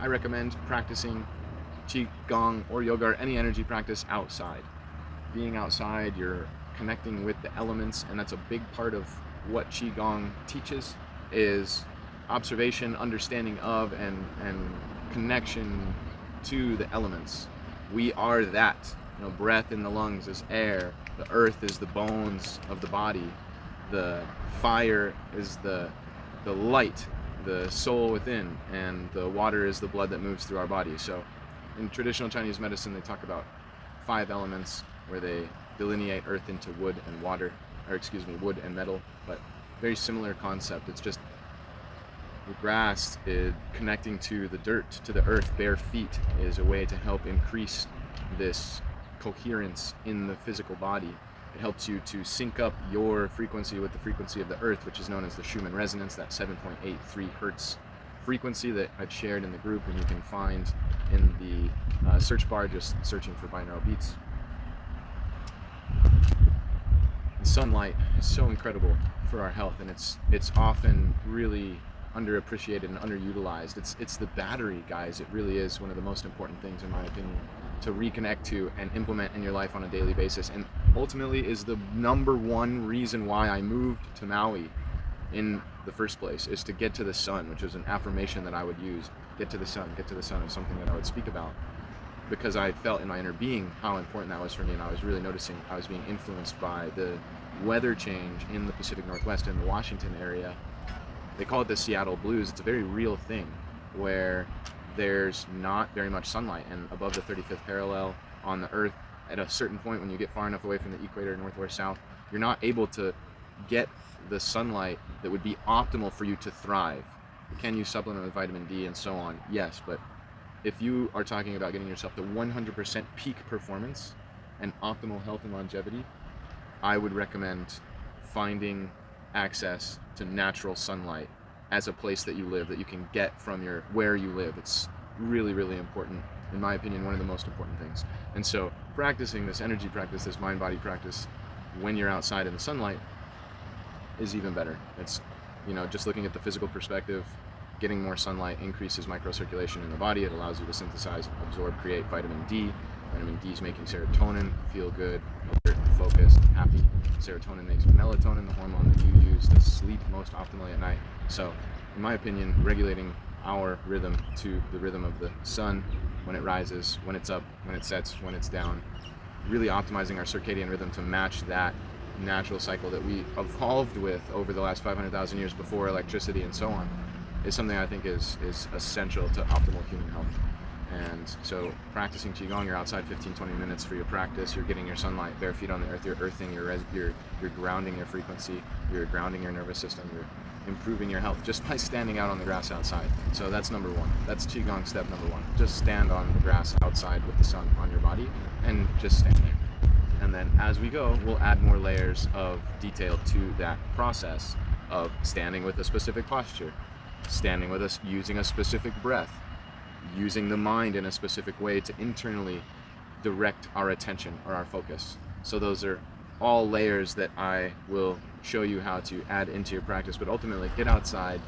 I recommend practicing Qi, Gong, or yoga, or any energy practice outside. Being outside, you're connecting with the elements, and that's a big part of what Qi Gong teaches, is observation, understanding of, and connection to the elements. We are that. Breath in the lungs is air. The earth is the bones of the body. The fire is the light, the soul within, and the water is the blood that moves through our body. So in traditional Chinese medicine, they talk about 5 elements, where they delineate earth into wood and wood and metal, but very similar concept. It's just the grass connecting to the dirt, to the earth. Bare feet is a way to help increase this coherence in the physical body. It helps you to sync up your frequency with the frequency of the earth, which is known as the Schumann resonance, that 7.83 hertz frequency that I've shared in the group, and you can find in the search bar, just searching for binaural beats. The sunlight is so incredible for our health, and it's often really underappreciated and underutilized. It's the battery, guys. It really is one of the most important things, in my opinion, to reconnect to and implement in your life on a daily basis, and ultimately is the number one reason why I moved to Maui in the first place, is to get to the sun, which was an affirmation that I would use. Get to the sun is something that I would speak about, because I felt in my inner being how important that was for me, and I was really noticing I was being influenced by the weather change in the Pacific Northwest, in the Washington area. They call it the Seattle Blues. It's a very real thing, where there's not very much sunlight, and above the 35th parallel on the earth, at a certain point, when you get far enough away from the equator, north or south, you're not able to get the sunlight that would be optimal for you to thrive. You can use supplement with vitamin D and so on, yes, but if you are talking about getting yourself to 100% peak performance and optimal health and longevity, I would recommend finding access to natural sunlight as a place that you live, that you can get from where you live. It's really, really important, in my opinion, one of the most important things. And so practicing this energy practice, this mind-body practice, when you're outside in the sunlight is even better. It's, just looking at the physical perspective, getting more sunlight increases microcirculation in the body. It allows you to synthesize, absorb, create vitamin D. Vitamin D is making serotonin feel good, alert, focused, happy. Serotonin makes melatonin, the hormone that you use to sleep most optimally at night. So, in my opinion, regulating our rhythm to the rhythm of the sun, when it rises, when it's up, when it sets, when it's down, really optimizing our circadian rhythm to match that natural cycle that we evolved with over the last 500,000 years before electricity and so on, is something I think is essential to optimal human health. And so practicing Qigong, you're outside 15-20 minutes for your practice, you're getting your sunlight, bare feet on the earth, you're earthing, you're grounding your frequency, you're grounding your nervous system, you're improving your health just by standing out on the grass outside. So that's number one. That's Qigong step number one. Just stand on the grass outside with the sun on your body and just stand there. And then as we go, we'll add more layers of detail to that process of standing with a specific posture, standing with us, using a specific breath, using the mind in a specific way to internally direct our attention or our focus. So those are all layers that I will show you how to add into your practice. But ultimately, get outside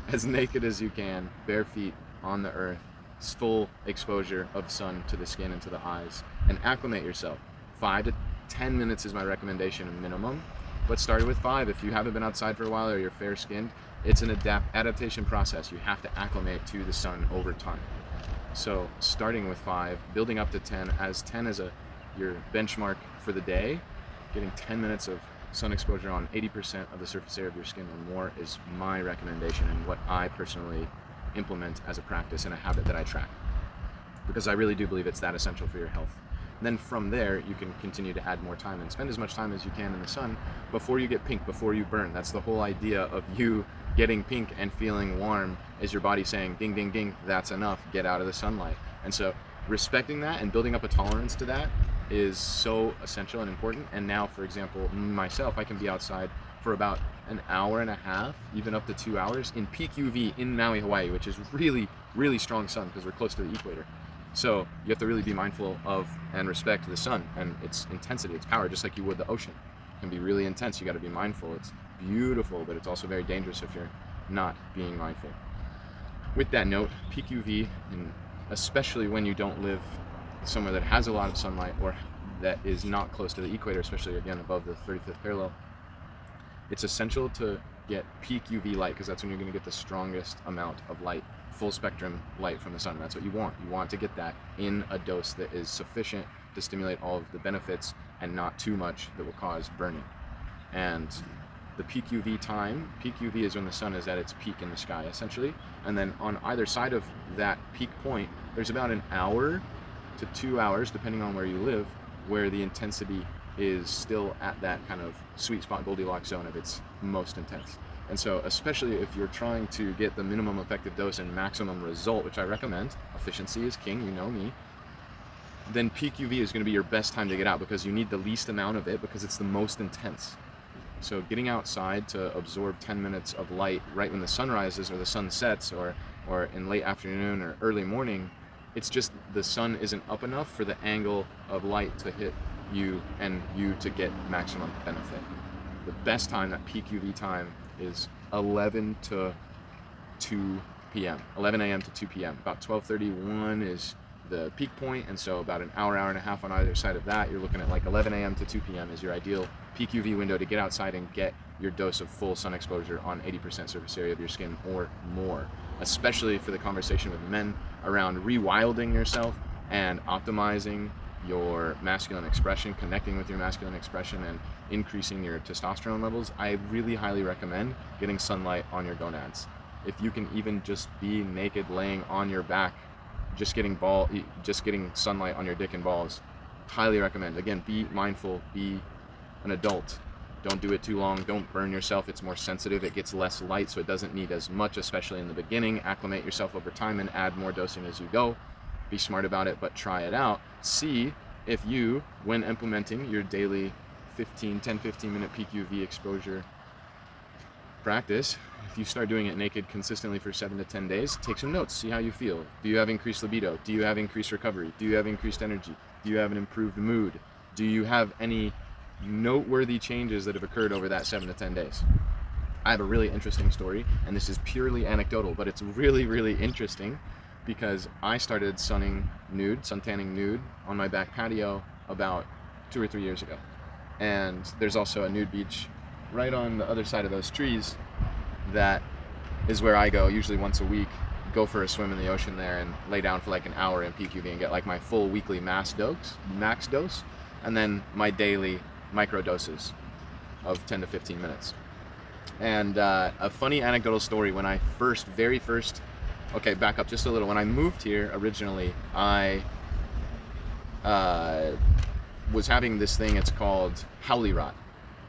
as naked as you can, bare feet on the earth, full exposure of sun to the skin and to the eyes, and acclimate yourself. 5 to 10 minutes is my recommendation minimum, but start with 5. If you haven't been outside for a while or you're fair-skinned, it's an adaptation process. You have to acclimate to the sun over time. So starting with 5, building up to 10, as 10 is your benchmark for the day, getting 10 minutes of sun exposure on 80% of the surface area of your skin or more is my recommendation, and what I personally implement as a practice and a habit that I track, because I really do believe it's that essential for your health. And then from there, you can continue to add more time and spend as much time as you can in the sun before you get pink, before you burn. That's the whole idea of you getting pink and feeling warm, is your body saying, ding, ding, ding, that's enough, get out of the sunlight. And so respecting that and building up a tolerance to that is so essential and important. And now, for example, myself, I can be outside for about an hour and a half, even up to 2 hours in peak UV in Maui, Hawaii, which is really, really strong sun because we're close to the equator. So you have to really be mindful of and respect the sun and its intensity, its power, just like you would the ocean. It can be really intense. You got to be mindful. It's beautiful, but it's also very dangerous if you're not being mindful. with that note, peak UV, and especially when you don't live somewhere that has a lot of sunlight or that is not close to the equator, especially again above the 35th parallel, it's essential to get peak UV light, because that's when you're going to get the strongest amount of light, full spectrum light from the sun. That's what you want. You want to get that in a dose that is sufficient to stimulate all of the benefits and not too much that will cause burning. And the peak UV is when the sun is at its peak in the sky, essentially. And then on either side of that peak point, there's about an hour to 2 hours, depending on where you live, where the intensity is still at that kind of sweet spot Goldilocks zone of its most intense. And so especially if you're trying to get the minimum effective dose and maximum result, which I recommend, efficiency is king, you know me, then peak UV is going to be your best time to get out, because you need the least amount of it because it's the most intense. So getting outside to absorb 10 minutes of light right when the sun rises or the sun sets, or in late afternoon or early morning, it's just the sun isn't up enough for the angle of light to hit you and you to get maximum benefit. The best time, that peak UV time, is 11 to 2 p.m. 11 a.m. to 2 p.m. About 12:31 is the peak point, and so about an hour and a half on either side of that. You're looking at like 11 a.m. to 2 p.m. is your ideal peak UV window to get outside and get your dose of full sun exposure on 80% surface area of your skin or more, especially for the conversation with men around rewilding yourself and optimizing your masculine expression, connecting with your masculine expression, and increasing your testosterone levels. I really highly recommend getting sunlight on your gonads. If you can even just be naked laying on your back, just getting sunlight on your dick and balls, highly recommend. Again, be mindful, be an adult. Don't do it too long, don't burn yourself. It's more sensitive, it gets less light, so it doesn't need as much, especially in the beginning. Acclimate yourself over time and add more dosing as you go. Be smart about it, but try it out. See if you, when implementing your daily 10-15 minute peak UV exposure practice, if you start doing it naked consistently for 7 to 10 days, take some notes, see how you feel. Do you have increased libido? Do you have increased recovery? Do you have increased energy? Do you have an improved mood? Do you have any noteworthy changes that have occurred over that 7 to 10 days? I have a really interesting story, and this is purely anecdotal, but it's really, really interesting, because I started suntanning nude on my back patio about 2 or 3 years ago. And there's also a nude beach right on the other side of those trees that is where I go usually once a week, go for a swim in the ocean there and lay down for like an hour in peak UV and get like my full weekly max dose, and then my daily micro doses of 10 to 15 minutes. And a funny anecdotal story, when I very first, okay, back up just a little. When I moved here originally, I was having this thing, it's called howley rot.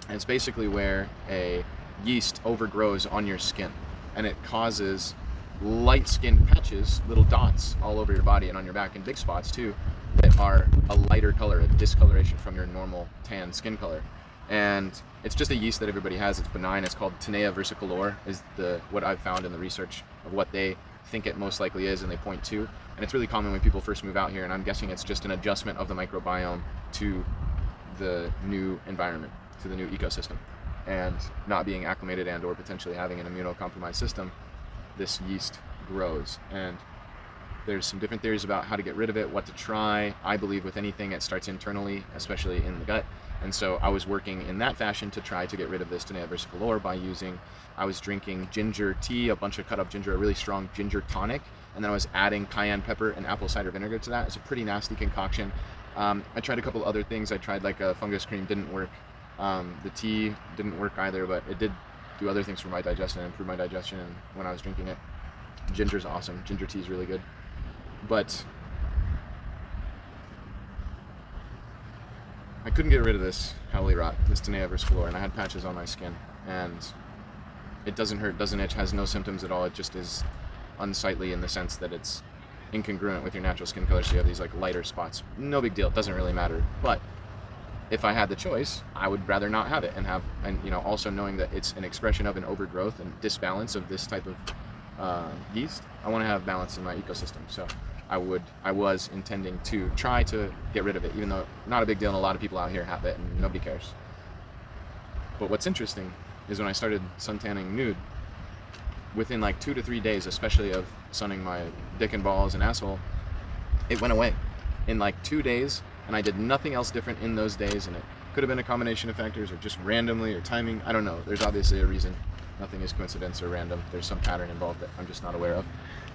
And it's basically where a yeast overgrows on your skin, and it causes light skinned patches, little dots all over your body and on your back, and big spots too, that are a lighter color, a discoloration from your normal tan skin color. And it's just a yeast that everybody has. It's benign. It's called Tinea versicolor, is what I've found in the research of what they think it most likely is, and they point to. And it's really common when people first move out here, and I'm guessing it's just an adjustment of the microbiome to the new environment, to the new ecosystem, and not being acclimated and or potentially having an immunocompromised system, this yeast grows. And there's some different theories about how to get rid of it, what to try. I believe with anything, it starts internally, especially in the gut. And so I was working in that fashion to try to get rid of this Tinea versicolor by I was drinking ginger tea, a bunch of cut up ginger, a really strong ginger tonic, and then I was adding cayenne pepper and apple cider vinegar to that. It's a pretty nasty concoction. I tried a couple other things. I tried like a fungus cream, didn't work. The tea didn't work either, but it did do other things for my digestion and improve my digestion when I was drinking it. Ginger's awesome. Ginger tea is really good. But I couldn't get rid of this howley rot, this Tinea versicolor, and I had patches on my skin. And it doesn't hurt, doesn't itch, has no symptoms at all. It just is unsightly in the sense that it's incongruent with your natural skin color, so you have these like lighter spots. No big deal, it doesn't really matter. But if I had the choice, I would rather not have it, and also knowing that it's an expression of an overgrowth and disbalance of this type of yeast. I want to have balance in my ecosystem, so I was intending to try to get rid of it, even though not a big deal, and a lot of people out here have it and nobody cares. But what's interesting is when I started suntanning nude, within like 2 to 3 days, especially of sunning my dick and balls and asshole, it went away in like 2 days, and I did nothing else different in those days. And it could have been a combination of factors, or just randomly, or timing. I don't know. There's obviously a reason. Nothing is coincidence or random. There's some pattern involved that I'm just not aware of.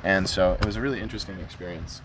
And so it was a really interesting experience.